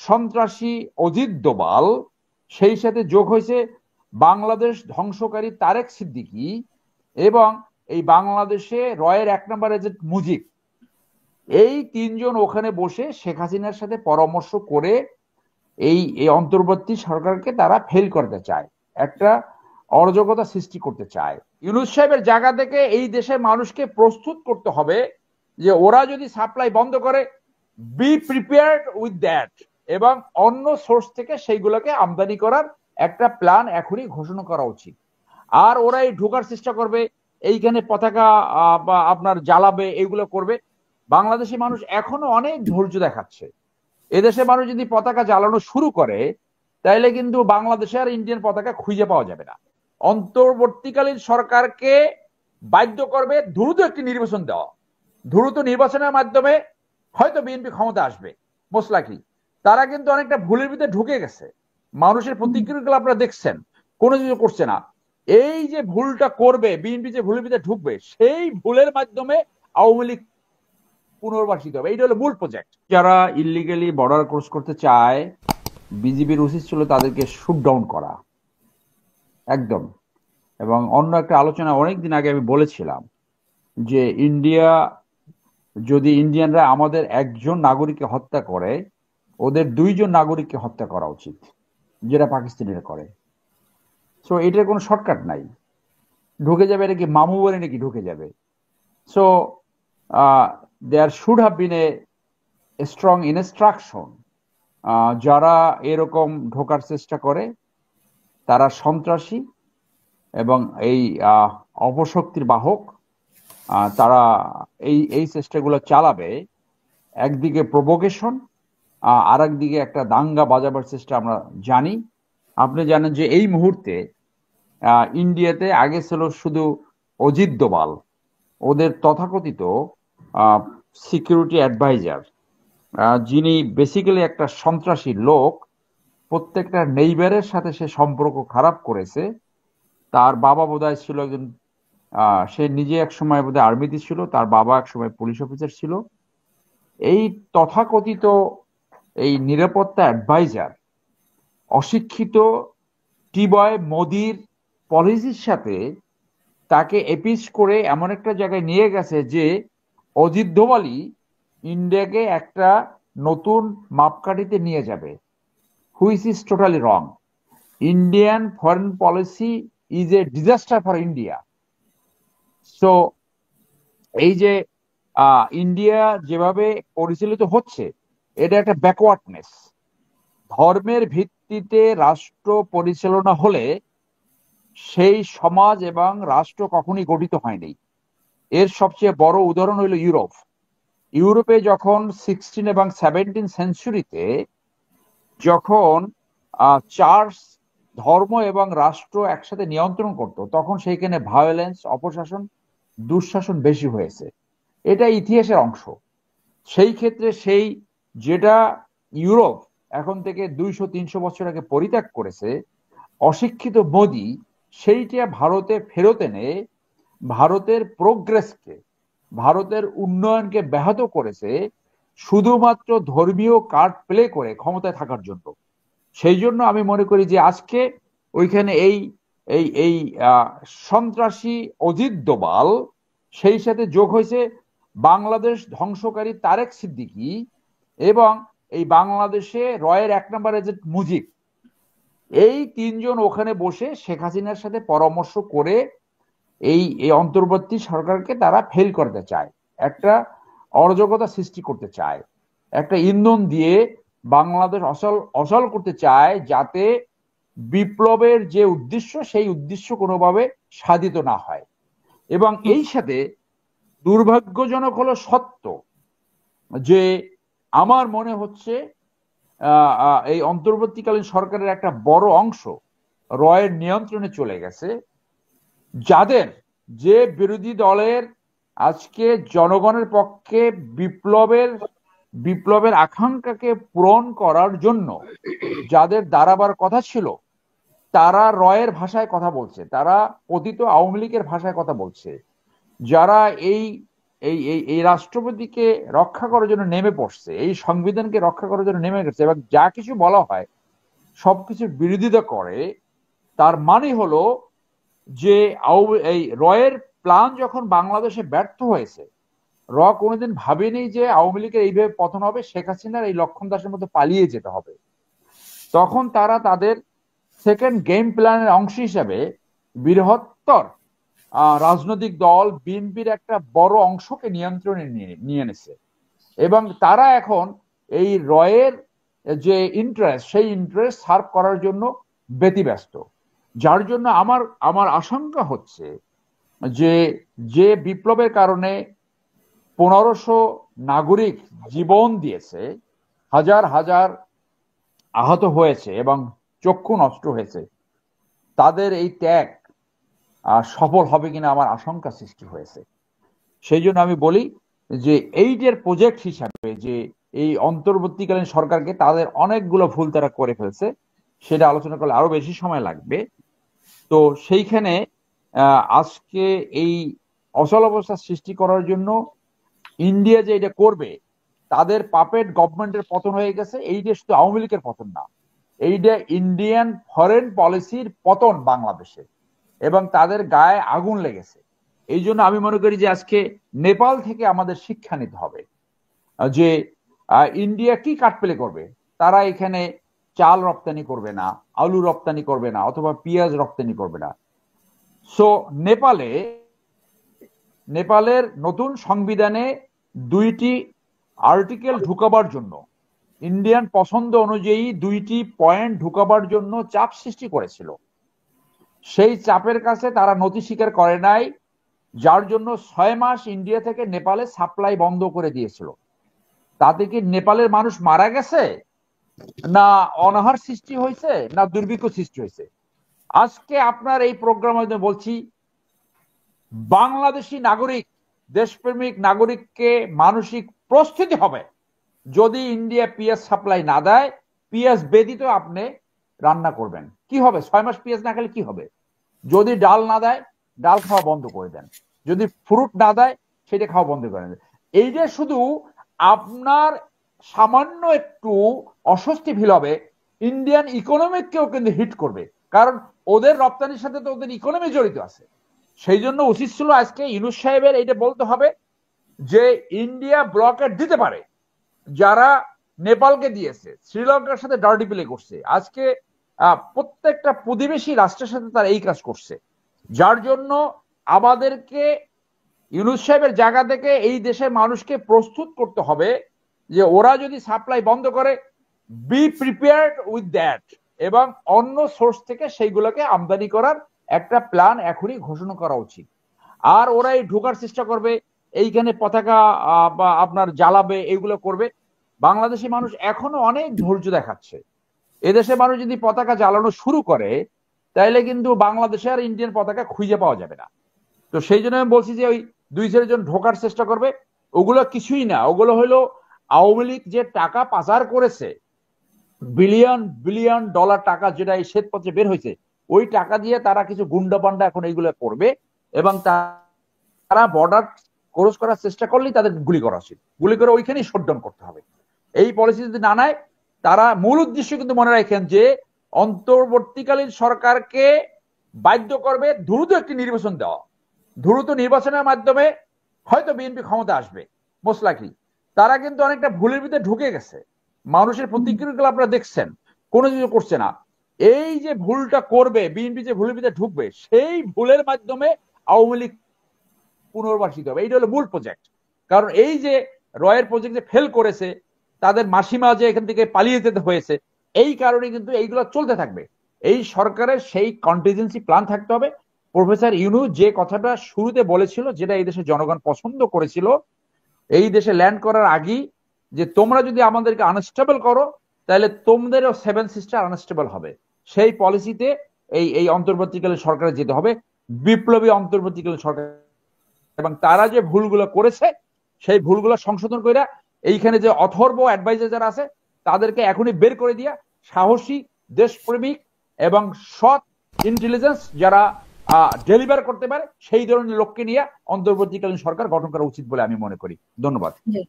সন্ত্রাসী অজিত দোভাল, সেই সাথে যোগ হয়েছে বাংলাদেশ ধ্বংসকারী তারেক সিদ্দিকী এবং এই বাংলাদেশে রয়ের 1 নম্বর এজেন্ট মুজিব। এই তিনজন ওখানে বসে শেখ হাসিনার সাথে পরামর্শ করে এই অন্তর্বর্তী সরকারকে তারা ফেল করতে চায়, একটা অরাজকতা সৃষ্টি করতে চায়। ইউনূস সাহেবের জায়গা থেকে এই দেশের মানুষকে প্রস্তুত করতে হবে যে ওরা যদি সাপ্লাই বন্ধ করে, বি প্রিপেয়ার্ড উইথ দ্যাট, এবং অন্য সোর্স থেকে সেইগুলোকে আমদানি করার একটা প্ল্যান এখনই ঘোষণা করা উচিত। আর ওরা এই ঢোকার চেষ্টা করবে, এইখানে পতাকা বা আপনার জ্বালাবে, এগুলো করবে। বাংলাদেশি মানুষ এখনো অনেক ধৈর্য দেখাচ্ছে। এদেশে মানুষ যদি পতাকা জ্বালানো শুরু করে তাহলে কিন্তু বাংলাদেশে আর ইন্ডিয়ান পতাকা খুঁজে পাওয়া যাবে না। অন্তর্বর্তীকালীন সরকারকে বাধ্য করবে দ্রুত একটি নির্বাচন দেওয়া। দ্রুত নির্বাচনের মাধ্যমে হয়তো বিএনপি ক্ষমতা আসবে, মোস্ট লাইকলি। তারা কিন্তু অনেকটা ভুলের ভিতরে ঢুকে গেছে। মানুষের প্রতিক্রিয়াগুলো আপনারা দেখছেন, কোনো কিছু করছে না। এই যে ভুলটা করবে বিএনপি, যে ভুলের ভিতরে ঢুকবে, সেই ভুলের মাধ্যমে আওয়ামী লীগ পুনর্বাসিত হবে। এইটা হলো মূল প্রজেক্ট। যারা ইলিগালি বর্ডার ক্রস করতে চায়, বিজিবির উচিত ছিল তাদেরকে শুট ডাউন করা একদম। এবং অন্য একটা আলোচনা অনেকদিন আগে আমি বলেছিলাম যে ইন্ডিয়ানরা আমাদের একজন নাগরিককে হত্যা করে, ওদের 2 জন নাগরিককে হত্যা করা উচিত, যেটা পাকিস্তানিরা করে। সো এটার কোনো শর্টকাট নাই। ঢুকে যাবে, এটা কি মামু বাড়ি নাকি ঢুকে যাবে? So there should have been a strong instruction. যারা এরকম ঢোকার চেষ্টা করে তারা সন্ত্রাসী এবং এই অপশক্তির বাহক। তারা এই চেষ্টাগুলো চালাবে। একদিকে প্রভোকেশন, আর একদিকে একটা দাঙ্গা বাজাবার চেষ্টা আমরা জানি। আপনি জানেন যে এই মুহূর্তে ইন্ডিয়াতে আগে ছিল শুধু অজিত দোভাল, ওদের তথাকথিত সিকিউরিটি অ্যাডভাইজার, যিনি বেসিক্যালি একটা সন্ত্রাসী লোক। প্রত্যেকটা নেইবারের সাথে সে সম্পর্ক খারাপ করেছে। তার বাবা বোধহয় ছিল একজন, সে নিজে এক সময় বোধহয় আর্মিতে ছিল, তার বাবা এক সময় পুলিশ অফিসার ছিল। এই তথাকথিত এই নিরাপত্তা অ্যাডভাইজার অশিক্ষিত টিবয় মোদির পলিসির সাথে তাকে এপিস করে এমন একটা জায়গায় নিয়ে গেছে যে অজিত দোভালই ইন্ডিয়াকে একটা নতুন মাপকাঠিতে নিয়ে যাবে, which is totally wrong. Indian foreign policy is a disaster for India. So এই যে ইন্ডিয়া যেভাবে পরিচালিত হচ্ছে, এটা একটা ব্যাকওয়ার্ডনেস। ধর্মের ভিত্তিতে রাষ্ট্র পরিচালনা হলে সেই সমাজ এবং রাষ্ট্র কখনই গঠিত হয়নি। এর সবচেয়ে বড় উদাহরণ হইল ইউরোপ। ইউরোপে যখন 16 এবং 17 সেঞ্চুরিতে যখন চার্চ ধর্ম এবং রাষ্ট্র একসাথে নিয়ন্ত্রণ করত, তখন সেইখানে ভায়োলেন্স, অপশাসন, দুঃশাসন বেশি হয়েছে। এটা ইতিহাসের অংশ। সেই ক্ষেত্রে যেটা ইউরোপ এখন থেকে 200-300 বছর আগে পরিত্যাগ করেছে, অশিক্ষিত মোদি সেইটা ভারতে ফেরত এনে ভারতের প্রোগ্রেসকে, ভারতের উন্নয়নকে ব্যাহত করেছে, শুধুমাত্র ধর্মীয় কার্ড প্লে করে ক্ষমতায় থাকার জন্য। সেই জন্য আমি মনে করি যে আজকে ওইখানে এই এই এই সন্ত্রাসী অজিত দোভাল, সেই সাথে যোগ হয়েছে বাংলাদেশ ধ্বংসকারী তারেক সিদ্দিকী এবং এই বাংলাদেশে রয়ের 1 নম্বর এজেন্ট মুজিব। এই তিনজন ওখানে বসে শেখ হাসিনার সাথে পরামর্শ করে এই অন্তর্বর্তী সরকারকে তারা ফেল করতে চায়, একটা অরাজকতা সৃষ্টি করতে চায়, একটা ইন্ধন দিয়ে বাংলাদেশ অচল করতে চায়, যাতে বিপ্লবের যে উদ্দেশ্য সেই উদ্দেশ্য কোনোভাবে সাধিত না হয়। এবং এই সাথে দুর্ভাগ্যজনক হলো সত্য যে আমার মনে হচ্ছে এই অন্তর্বর্তীকালীন সরকারের একটা বড় অংশ রয়ের নিয়ন্ত্রণে চলে গেছে, যে বিরোধী দলের আজকে জনগণের পক্ষে বিপ্লবের আকাঙ্ক্ষাকে পূরণ করার জন্য যাদের দাঁড়াবার কথা ছিল, তারা রয়ের ভাষায় কথা বলছে, তারা পতিত আওয়ামী লীগের ভাষায় কথা বলছে। যারা এই এই এই রাষ্ট্রপতিকে রক্ষা করার জন্য নেমে পড়ছে, এই সংবিধানকে রক্ষা করার জন্য নেমে গেছে এবং যা কিছু বলা হয় সবকিছুর বিরোধিতা করে, তার মানে হলো যে এই রয়ের প্ল্যান যখন বাংলাদেশে ব্যর্থ হয়েছে, কোনোদিন ভাবেনি যে আওয়ামী লীগের এইভাবে পতন হবে, শেখ হাসিনার এই লক্ষণ দাসের মতো পালিয়ে যেতে হবে। তখন তারা তাদের সেকেন্ড গেম প্ল্যানের অংশ হিসাবে বৃহত্তর রাজনৈতিক দল বিএনপির একটা বড় অংশকে নিয়ন্ত্রণে নিয়ে এনেছে এবং তারা এখন এই রয়ের যে ইন্টারেস্ট, সেই ইন্টারেস্ট সার্ভ করার জন্য ব্যতিব্যস্ত। যার জন্য আমার আশঙ্কা হচ্ছে যে যে বিপ্লবের কারণে 1500 নাগরিক জীবন দিয়েছে, হাজার হাজার আহত হয়েছে এবং চক্ষু নষ্ট হয়েছে, তাদের এই ত্যাগ সফল হবে কিনা আমার আশঙ্কা সৃষ্টি হয়েছে। সেই জন্য আমি বলি যে এইটার প্রজেক্ট হিসাবে যে এই অন্তর্বর্তীকালীন সরকারকে তাদের অনেকগুলো ভুল তারা করে ফেলছে, সেটা আলোচনা করলে আরো বেশি সময় লাগবে। তো সেইখানে আজকে এই অচলাবস্থা সৃষ্টি করার জন্য ইন্ডিয়া যে এটা করবে, তাদের পাপেট গভর্নমেন্টের পতন হয়ে গেছে। এইটা শুধু আওয়ামী লীগের পতন না, এইটা ইন্ডিয়ান ফরেন পলিসির পতন বাংলাদেশে, এবং তাদের গায়ে আগুন লেগেছে। এই জন্য আমি মনে করি যে আজকে নেপাল থেকে আমাদের শিক্ষা নিতে হবে যে ইন্ডিয়া কি কাটপেলে করবে। তারা এখানে চাল রপ্তানি করবে না, আলু রপ্তানি করবে না, অথবা পেঁয়াজ রপ্তানি করবে না। সো নেপালের নতুন সংবিধানে 2টি আর্টিকেল ঢুকাবার জন্য, ইন্ডিয়ান পছন্দ অনুযায়ী 2টি পয়েন্ট ঢুকাবার জন্য চাপ সৃষ্টি করেছিল। সেই চাপের কাছে তারা নথি স্বীকার করে নাই, যার জন্য 6 মাস ইন্ডিয়া থেকে নেপালে সাপ্লাই বন্ধ করে দিয়েছিল। তাতে কি নেপালের মানুষ মারা গেছে, না অনাহার সৃষ্টি হয়েছে, না দুর্ভিক্ষ সৃষ্টি হয়েছে? আজকে আপনার এই প্রোগ্রামে বলছি, বাংলাদেশি নাগরিক, দেশপ্রেমিক নাগরিককে মানসিক প্রস্তুতি হবে, যদি ইন্ডিয়া পেঁয়াজ সাপ্লাই না দেয়, পেঁয়াজ ব্যতীত আপনি রান্না করবেন। কি হবে? 6 মাস পেঁয়াজ না খেলে কি হবে? যদি ডাল না দেয়, ডাল খাওয়া বন্ধ করে দেন। যদি ফ্রুট না দেয়, সেটা খাওয়া বন্ধ করে দেন। এইটা শুধু আপনার সামান্য একটু অস্বস্তি ফিল হবে, ইন্ডিয়ান ইকোনমিককেও কিন্তু হিট করবে, কারণ ওদের রপ্তানির সাথে তো ওদের ইকোনমি জড়িত আছে। সেই জন্য উচিত ছিল আজকে ইউনূস সাহেবের এইটা বলতে হবে যে ইন্ডিয়া ব্লকেট দিতে পারে, যারা নেপালকে দিয়েছে, শ্রীলঙ্কার সাথে ডার্টি প্লে করছে, আজকে প্রত্যেকটা প্রতিবেশী রাষ্ট্রের সাথে তারা এই কাজ করছে। যার জন্য আমাদেরকে ইউনূস সাহেবের জায়গা থেকে এই দেশের মানুষকে প্রস্তুত করতে হবে যে ওরা যদি সাপ্লাই বন্ধ করে, বি প্রিপেয়ার্ড উইথ দ্যাট, এবং অন্য সোর্স থেকে সেইগুলোকে আমদানি করার একটা প্ল্যান এখনই ঘোষণা করা উচিত। আর ওরা এই ঢোকার চেষ্টা করবে, এইখানে পতাকা বা আপনার জ্বালাবে, এইগুলো করবে। বাংলাদেশি মানুষ এখনো অনেক ধৈর্য দেখাচ্ছে। এদেশের মানুষ যদি পতাকা জ্বালানো শুরু করে, তাহলে কিন্তু বাংলাদেশে আর ইন্ডিয়ান পতাকা খুঁজে পাওয়া যাবে না। তো সেই জন্য আমি বলছি যে ওই 2-4 জন ঢোকার চেষ্টা করবে, ওগুলো কিছুই না। ওগুলো হলো আওয়ামী লীগ যে টাকা পাচার করেছে, বিলিয়ন বিলিয়ন ডলার টাকা, যেটা এই শ্বেতপত্রে বের হয়েছে, ওই টাকা দিয়ে তারা কিছু গুন্ডা পান্ডা এখন এইগুলো করবে, এবং তারা বর্ডার ক্রস করার চেষ্টা করলেই তাদের গুলি করা উচিত। গুলি করে ওইখানেই শটডাউন করতে হবে। এই পলিসি যদি না নেয়, তারা মূল উদ্দেশ্য কিন্তু মনে রাখেন যে অন্তর্বর্তীকালীন সরকারকে বাধ্য করবে দ্রুত একটি নির্বাচন দেওয়া। দ্রুত নির্বাচনের মাধ্যমে হয়তো বিএনপি ক্ষমতা আসবে, মোস্ট লাইকলি। তারা কিন্তু অনেকটা ভুলের ভিতরে ঢুকে গেছে। মানুষের প্রতিক্রিয়াগুলো আপনারা দেখছেন, কোনো কিছু করছে না। এই যে ভুলটা করবে বিএনপি, যে ভুলের ভিতরে ঢুকবে, সেই ভুলের মাধ্যমে আওয়ামী লীগ পুনর্বাসিত হবে। এইটা হলো মূল প্রজেক্ট। কারণ এই যে রয়ের প্রজেক্ট যে ফেল করেছে, তাদের মাসিমা যে এখান থেকে পালিয়ে যেতে হয়েছে, এই কারণে কিন্তু এইগুলো চলতে থাকবে। এই সরকারের সেই কন্টিজেন্সি প্ল্যান থাকতে হবে। প্রফেসর ইউনূস যে কথাটা শুরুতে বলেছিল, যেটা এই দেশের জনগণ পছন্দ করেছিল এই দেশে ল্যান্ড করার আগেই, যে তোমরা যদি আমাদেরকে আনস্টেবল করো, তাহলে তোমাদেরও 7 সিস্টার আনস্টেবল হবে। সেই পলিসিতে এই অন্তর্বর্তীকালীন সরকারে যেতে হবে, বিপ্লবী অন্তর্বর্তীকালীন সরকার। এবং তারা যে ভুলগুলো করেছে, সেই ভুলগুলো সংশোধন করে এইখানে যে অথর্ব অ্যাডভাইজার যারা আছে, তাদেরকে এখনই বের করে দিয়া সাহসী, দেশপ্রেমিক এবং সৎ ইন্টেলিজেন্স যারা ডেলিভার করতে পারে সেই ধরনের লোককে নিয়ে অন্তর্বর্তীকালীন সরকার গঠন করা উচিত বলে আমি মনে করি। ধন্যবাদ।